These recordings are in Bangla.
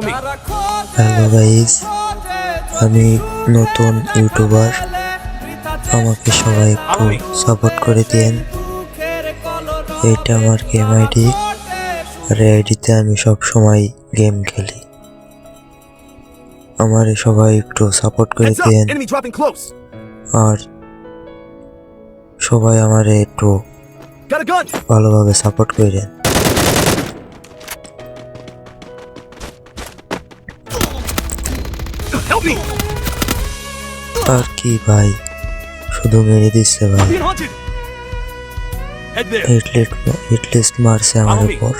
হ্যালো গাইস, আমি নতুন ইউটিউবার। আমাকে সবাই একটু সাপোর্ট করে দিন। এইটা আমার গেম আইডি, আর এই আইডিতে আমি সব সময় গেম খেলি। আমারে সবাই একটু সাপোর্ট করে দিন, আর সবাই আমারে একটু ভালোভাবে সাপোর্ট করে দেন। আর কি ভাই, শুধু মেরে দিচ্ছে ভাই। হিটলিস্ট মারছে আমার উপর।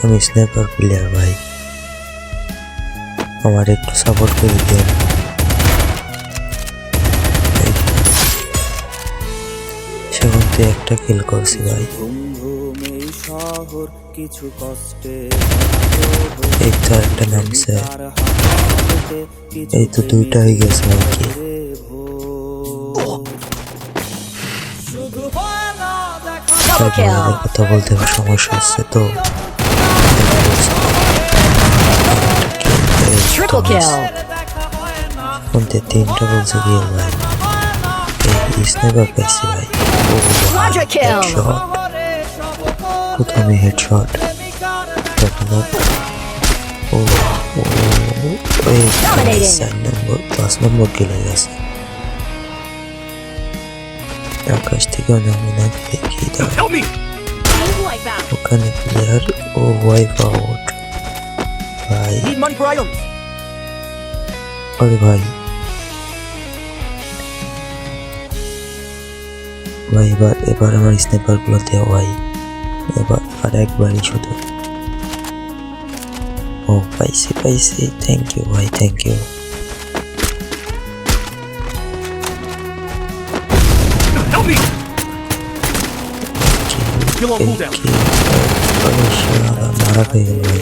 আমি স্নাইপার প্লেয়ার ভাই, আমার একটু সাপোর্ট করে দিন। সেখানে একটা কিল করছি ভাই। এই তো একটা নামছে, এই তো দুইটা হয়ে গেছে আর কি। কথা বলতে সমস্যা হচ্ছে তো। কোনতে তিনটা বলছে কি ভাই, এই স্নাইপার পাইছি ভাই। প্রথমে হেডশট, ও 5 নম্বর কিলে গেছে। আকাশ থেকে নামে না দেখি ওখানে প্লেয়ার ও ওয়াইপ আউট ভাই। আরে ভাই ভাই, এবার আমার স্নাইপার গুলো দেওয়া ভাই। এবার আর একবারই শুধু। ও পাইছি, থ্যাংক ইউ ভাই, থ্যাংক ইউ। মারা হয়ে গেল ভাই।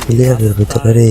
প্লেয়ারের ভিতরে